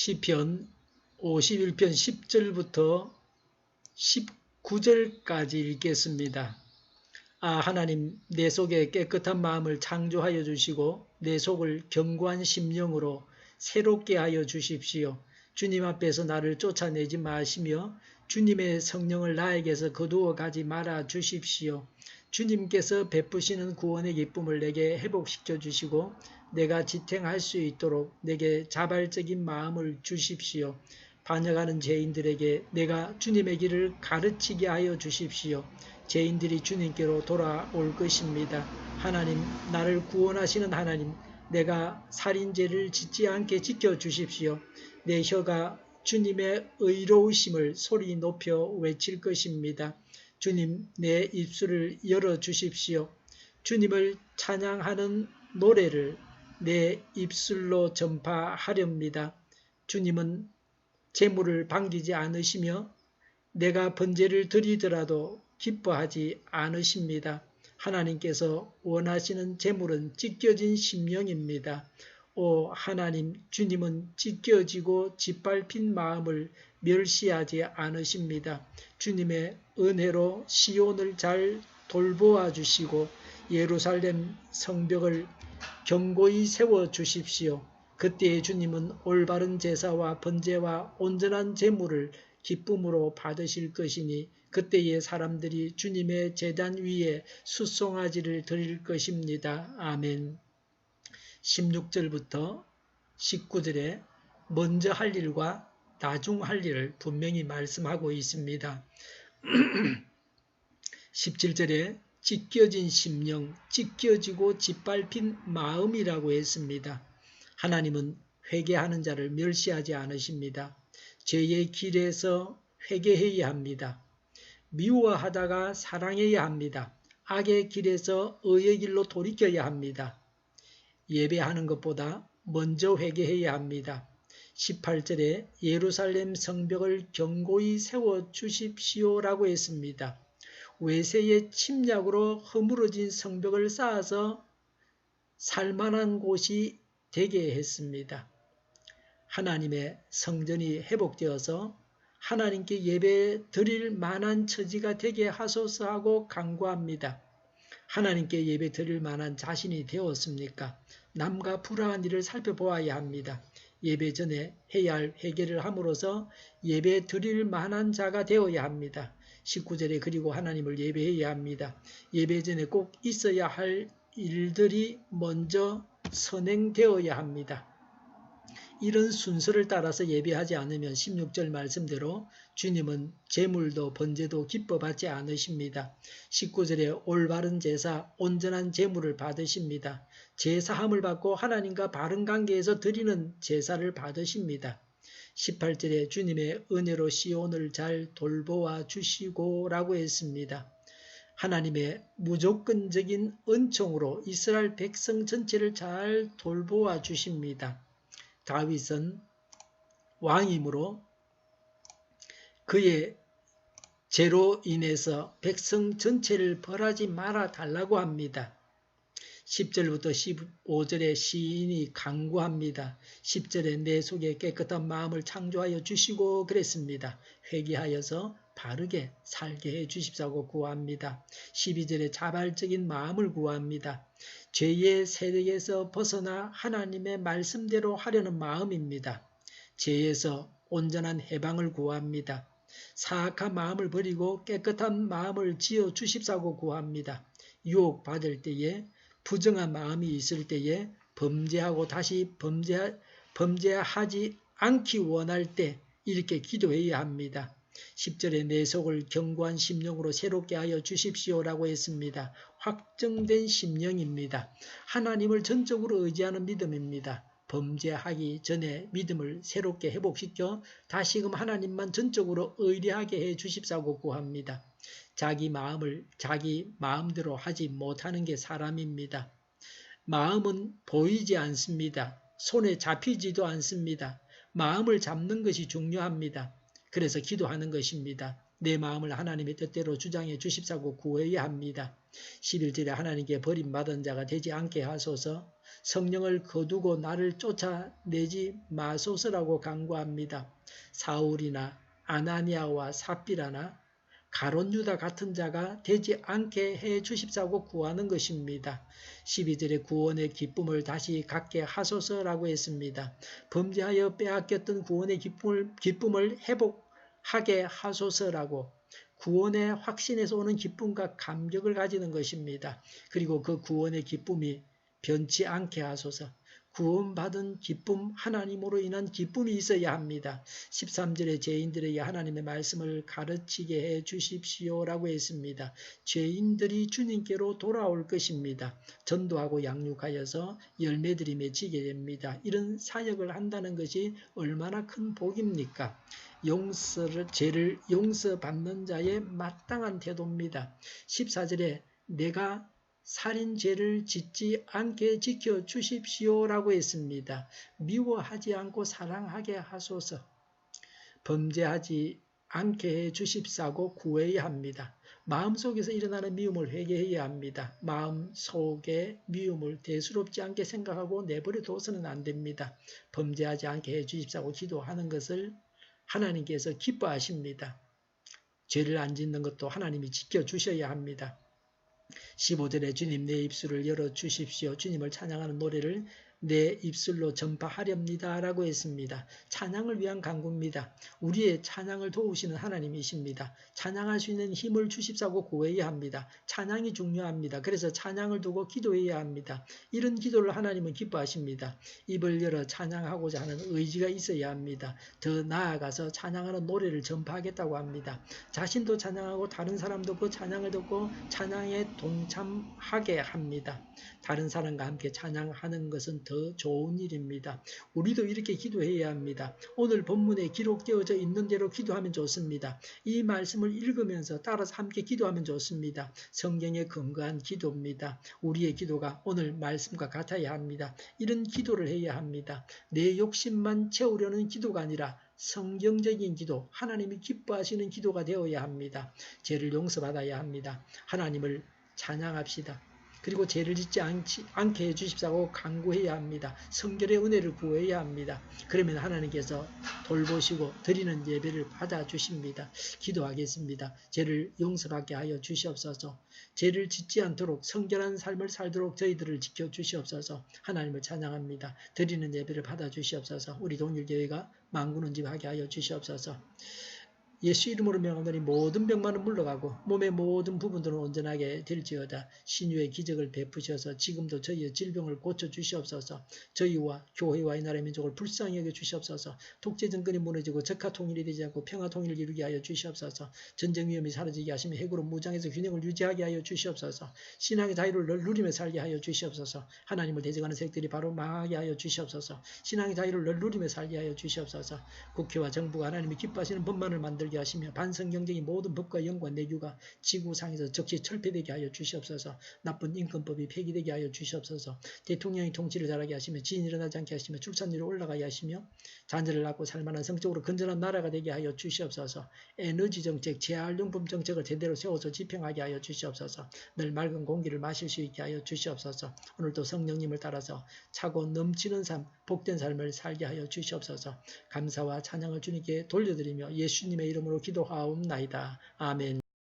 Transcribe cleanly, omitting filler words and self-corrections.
시편 51편 10절부터 19절까지 읽겠습니다. 하나님, 내 속에 깨끗한 마음을 창조하여 주시고 내 속을 견고한 심령으로 새롭게 하여 주십시오. 주님 앞에서 나를 쫓아내지 마시며 주님의 성령을 나에게서 거두어 가지 말아 주십시오. 주님께서 베푸시는 구원의 기쁨을 내게 회복시켜 주시고 내가 지탱할 수 있도록 내게 자발적인 마음을 주십시오. 반역하는 죄인들에게 내가 주님의 길을 가르치게 하여 주십시오. 죄인들이 주님께로 돌아올 것입니다. 하나님, 나를 구원하시는 하나님, 내가 살인죄를 짓지 않게 지켜주십시오. 내 혀가 주님의 의로우심을 소리 높여 외칠 것입니다. 주님, 내 입술을 열어주십시오. 주님을 찬양하는 노래를 내 입술로 전파하렵니다. 주님은 재물을 반기지 않으시며 내가 번제를 드리더라도 기뻐하지 않으십니다. 하나님께서 원하시는 재물은 찢겨진 심령입니다. 오 하나님, 주님은 찢겨지고 짓밟힌 마음을 멸시하지 않으십니다. 주님의 은혜로 시온을 잘 돌보아 주시고 예루살렘 성벽을 견고히 세워 주십시오. 그때에 주님은 올바른 제사와 번제와 온전한 제물을 기쁨으로 받으실 것이니 그때에 사람들이 주님의 제단 위에 숫송아지를 드릴 것입니다. 아멘. 16절부터 19절에 먼저 할 일과 나중 할 일을 분명히 말씀하고 있습니다. 17절에 찢겨진 심령, 찢겨지고 짓밟힌 마음이라고 했습니다. 하나님은 회개하는 자를 멸시하지 않으십니다. 죄의 길에서 회개해야 합니다. 미워하다가 사랑해야 합니다. 악의 길에서 의의 길로 돌이켜야 합니다. 예배하는 것보다 먼저 회개해야 합니다. 18절에 예루살렘 성벽을 견고히 세워주십시오라고 했습니다. 외세의 침략으로 허물어진 성벽을 쌓아서 살만한 곳이 되게 했습니다. 하나님의 성전이 회복되어서 하나님께 예배 드릴 만한 처지가 되게 하소서 하고 간구합니다. 하나님께 예배 드릴 만한 자신이 되었습니까? 남과 불화한 일을 살펴보아야 합니다. 예배 전에 해야 할 회개를 함으로써 예배 드릴 만한 자가 되어야 합니다. 19절에 그리고 하나님을 예배해야 합니다. 예배 전에 꼭 있어야 할 일들이 먼저 선행되어야 합니다. 이런 순서를 따라서 예배하지 않으면 16절 말씀대로 주님은 제물도 번제도 기뻐받지 않으십니다. 19절에 올바른 제사, 온전한 제물을 받으십니다. 제사함을 받고 하나님과 바른 관계에서 드리는 제사를 받으십니다. 18절에 주님의 은혜로 시온을 잘 돌보아 주시고 라고 했습니다. 하나님의 무조건적인 은총으로 이스라엘 백성 전체를 잘 돌보아 주십니다. 다윗은 왕이므로 그의 죄로 인해서 백성 전체를 벌하지 말아 달라고 합니다. 10절부터 15절에 시인이 간구합니다. 10절에 내 속에 깨끗한 마음을 창조하여 주시고 그랬습니다. 회개하여서 바르게 살게 해 주십사고 구합니다. 12절에 자발적인 마음을 구합니다. 죄의 세력에서 벗어나 하나님의 말씀대로 하려는 마음입니다. 죄에서 온전한 해방을 구합니다. 사악한 마음을 버리고 깨끗한 마음을 지어 주십사고 구합니다. 유혹받을 때에 부정한 마음이 있을 때에 범죄하고 다시 범죄하지 않기 원할 때 이렇게 기도해야 합니다. 10절에 내 속을 견고한 심령으로 새롭게 하여 주십시오라고 했습니다. 확정된 심령입니다. 하나님을 전적으로 의지하는 믿음입니다. 범죄하기 전에 믿음을 새롭게 회복시켜 다시금 하나님만 전적으로 의뢰하게 해 주십사고 구합니다. 자기 마음을 자기 마음대로 하지 못하는 게 사람입니다. 마음은 보이지 않습니다. 손에 잡히지도 않습니다. 마음을 잡는 것이 중요합니다. 그래서 기도하는 것입니다. 내 마음을 하나님의 뜻대로 주장해 주십사고 구해야 합니다. 11절에 하나님께 버림받은 자가 되지 않게 하소서. 성령을 거두고 나를 쫓아내지 마소서라고 간구합니다. 사울이나 아나니아와 삽비라나 가룟 유다 같은 자가 되지 않게 해 주십사고 구하는 것입니다. 12절에 구원의 기쁨을 다시 갖게 하소서라고 했습니다. 범죄하여 빼앗겼던 구원의 기쁨을 회복하게 하소서라고 구원의 확신에서 오는 기쁨과 감격을 가지는 것입니다. 그리고 그 구원의 기쁨이 변치 않게 하소서. 구원받은 기쁨, 하나님으로 인한 기쁨이 있어야 합니다. 13절에 죄인들에게 하나님의 말씀을 가르치게 해 주십시오라고 했습니다. 죄인들이 주님께로 돌아올 것입니다. 전도하고 양육하여서 열매들이 맺히게 됩니다. 이런 사역을 한다는 것이 얼마나 큰 복입니까? 죄를 용서받는 자의 마땅한 태도입니다. 14절에 내가 살인죄를 짓지 않게 지켜주십시오라고 했습니다. 미워하지 않고 사랑하게 하소서. 범죄하지 않게 해주십사고 구해야 합니다. 마음속에서 일어나는 미움을 회개해야 합니다. 마음속에 미움을 대수롭지 않게 생각하고 내버려 둬서는 안 됩니다. 범죄하지 않게 해주십사고 기도하는 것을 하나님께서 기뻐하십니다. 죄를 안 짓는 것도 하나님이 지켜주셔야 합니다. 15절에 주님 내 입술을 열어주십시오. 주님을 찬양하는 노래를 내 입술로 전파하렵니다 라고 했습니다. 찬양을 위한 간구입니다. 우리의 찬양을 도우시는 하나님이십니다. 찬양할 수 있는 힘을 주십사고 구해야 합니다. 찬양이 중요합니다. 그래서 찬양을 두고 기도해야 합니다. 이런 기도를 하나님은 기뻐하십니다. 입을 열어 찬양하고자 하는 의지가 있어야 합니다. 더 나아가서 찬양하는 노래를 전파하겠다고 합니다. 자신도 찬양하고 다른 사람도 그 찬양을 듣고 찬양에 동참하게 합니다. 다른 사람과 함께 찬양하는 것은 더 좋은 일입니다. 우리도 이렇게 기도해야 합니다. 오늘 본문에 기록되어져 있는 대로 기도하면 좋습니다. 이 말씀을 읽으면서 따라서 함께 기도하면 좋습니다. 성경에 근거한 기도입니다. 우리의 기도가 오늘 말씀과 같아야 합니다. 이런 기도를 해야 합니다. 내 욕심만 채우려는 기도가 아니라 성경적인 기도, 하나님이 기뻐하시는 기도가 되어야 합니다. 죄를 용서받아야 합니다. 하나님을 찬양합시다. 그리고 죄를 짓지 않게 해주십사고 간구해야 합니다. 성결의 은혜를 구해야 합니다. 그러면 하나님께서 돌보시고 드리는 예배를 받아주십니다. 기도하겠습니다. 죄를 용서받게 하여 주시옵소서. 죄를 짓지 않도록 성결한 삶을 살도록 저희들을 지켜주시옵소서. 하나님을 찬양합니다. 드리는 예배를 받아주시옵소서. 우리 동일교회가 만군은집하게 하여 주시옵소서. 예수 이름으로 명하노니 모든 병만은 물러가고 몸의 모든 부분들은 온전하게 될지어다. 신유의 기적을 베푸셔서 지금도 저희의 질병을 고쳐주시옵소서. 저희와 교회와 이 나라의 민족을 불쌍히 여겨주시옵소서. 독재 정권이 무너지고 적화 통일이 되지 않고 평화 통일을 이루게 하여 주시옵소서. 전쟁 위험이 사라지게 하시며 핵으로 무장해서 균형을 유지하게 하여 주시옵소서. 신앙의 자유를 누리며 살게 하여 주시옵소서. 하나님을 대적하는 세력들이 바로 망하게 하여 주시옵소서. 신앙의 자유를 누리며 살게 하여 주시옵소서. 국회와 정부가 하나님이 기뻐하시는 법만을 만들게 하시며 반성경적인 모든 법과 영과 내규가 지구상에서 적시 철폐되게 하여 주시옵소서. 나쁜 인권법이 폐기되게 하여 주시옵소서. 대통령이 통치를 잘하게 하시며 지진이 일어나지 않게 하시며 출산율이 올라가게 하시며 자녀를 낳고 살만한 성적으로 건전한 나라가 되게 하여 주시옵소서. 에너지 정책, 재활용품 정책을 제대로 세워서 집행하게 하여 주시옵소서. 늘 맑은 공기를 마실 수 있게 하여 주시옵소서. 오늘도 성령님을 따라서 차고 넘치는 삶, 복된 삶을 살게 하여 주시옵소서. 감사와 찬양을 주님께 돌려드리며 예수님의 이름으로 기도하옵나이다. 아멘.